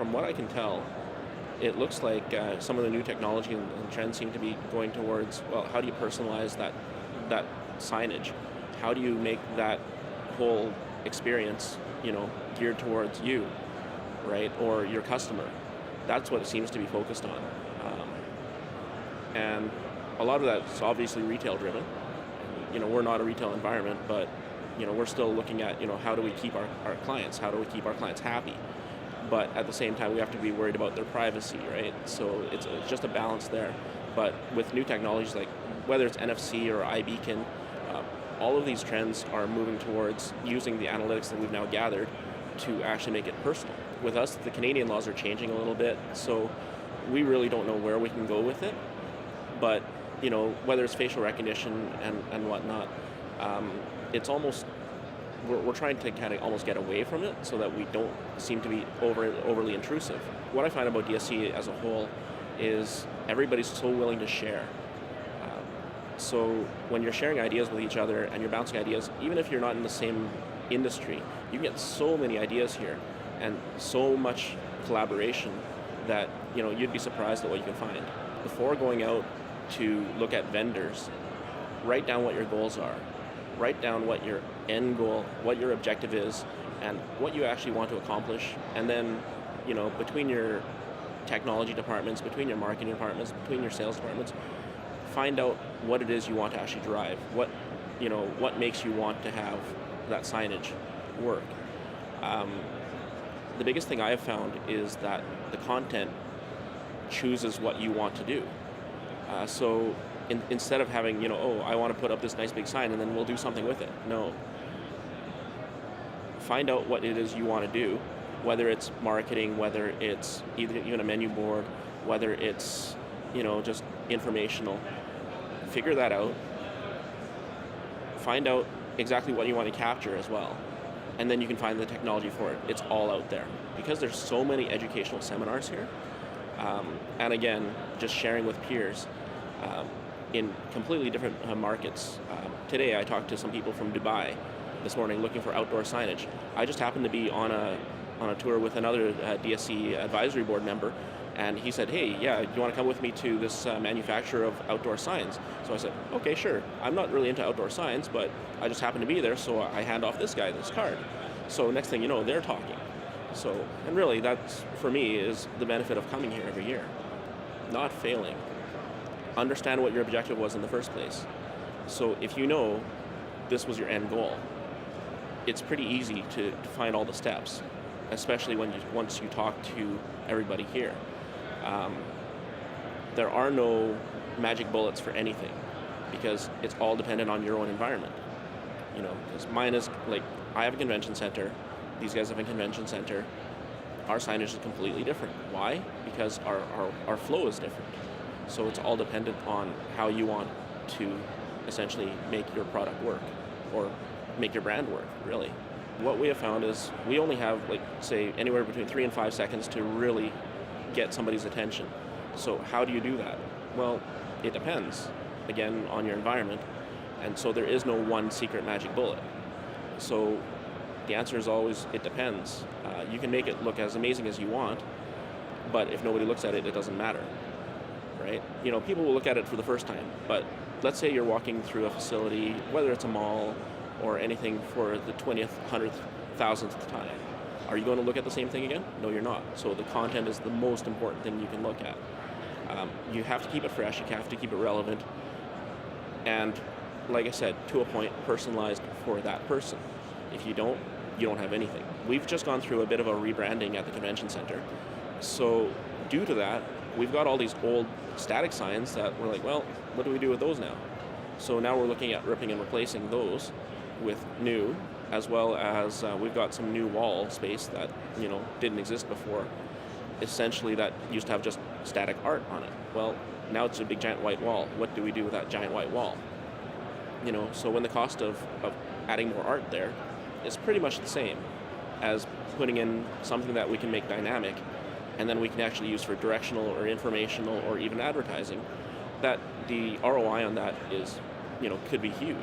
from what I can tell, it looks like some of the new technology and trends seem to be going towards, well, how do you personalize that signage? How do you make that whole experience, geared towards you, right, or your customer? That's what it seems to be focused on, and a lot of that's obviously retail driven. We're not a retail environment, but we're still looking at how do we keep our clients, how do we keep our clients happy, but at the same time we have to be worried about their privacy, right? So it's just a balance there. But with new technologies like whether it's NFC or iBeacon, all of these trends are moving towards using the analytics that we've now gathered to actually make it personal. With us, the Canadian laws are changing a little bit, so we really don't know where we can go with it. But whether it's facial recognition and whatnot, it's almost we're trying to kind of almost get away from it so that we don't seem to be overly intrusive. What I find about DSE as a whole is everybody's so willing to share. So when you're sharing ideas with each other and you're bouncing ideas, even if you're not in the same industry, you can get so many ideas here and so much collaboration that you'd be surprised at what you can find. Before going out to look at vendors, write down what your goals are. Write down what your end goal, what your objective is, and what you actually want to accomplish. And then, between your technology departments, between your marketing departments, between your sales departments, find out what it is you want to actually drive. What makes you want to have that signage work. The biggest thing I have found is that the content chooses what you want to do. So instead of having, I want to put up this nice big sign and then we'll do something with it. No. Find out what it is you want to do, whether it's marketing, whether it's even a menu board, whether it's, just informational. Figure that out. Find out exactly what you want to capture as well. And then you can find the technology for it. It's all out there. Because there's so many educational seminars here, and again, just sharing with peers, in completely different markets. Today I talked to some people from Dubai this morning looking for outdoor signage. I just happened to be on a tour with another DSE advisory board member, and he said, hey, yeah, do you want to come with me to this manufacturer of outdoor signs? So I said, okay, sure. I'm not really into outdoor signs, but I just happen to be there, so I hand off this guy this card. So next thing you know, they're talking. So, and really, that's, for me, is the benefit of coming here every year. Not failing. Understand what your objective was in the first place. So if you know this was your end goal, it's pretty easy to find all the steps, especially once you talk to everybody here. There are no magic bullets for anything because it's all dependent on your own environment. Because mine is like, I have a convention center, these guys have a convention center. Our signage is completely different. Why? Because our flow is different. So it's all dependent on how you want to essentially make your product work or make your brand work, really. What we have found is we only have, say, anywhere between 3 and 5 seconds to really get somebody's attention. So how do you do that? Well, it depends, again, on your environment. And so there is no one secret magic bullet. So the answer is always, it depends. You can make it look as amazing as you want, but if nobody looks at it, it doesn't matter, right? People will look at it for the first time, but let's say you're walking through a facility, whether it's a mall or anything, for the 20th, 100th, 1000th time. Are you going to look at the same thing again? No, you're not. So the content is the most important thing you can look at. You have to keep it fresh, you have to keep it relevant, and like I said, to a point, personalized for that person. If you don't have anything. We've just gone through a bit of a rebranding at the convention center. So due to that, we've got all these old static signs that we're like, well, what do we do with those now? So now we're looking at ripping and replacing those with new, as well as we've got some new wall space that didn't exist before. Essentially, that used to have just static art on it. Well, now it's a big giant white wall. What do we do with that giant white wall? So when the cost of adding more art there is pretty much the same as putting in something that we can make dynamic and then we can actually use for directional or informational or even advertising, that the ROI on that is, could be huge.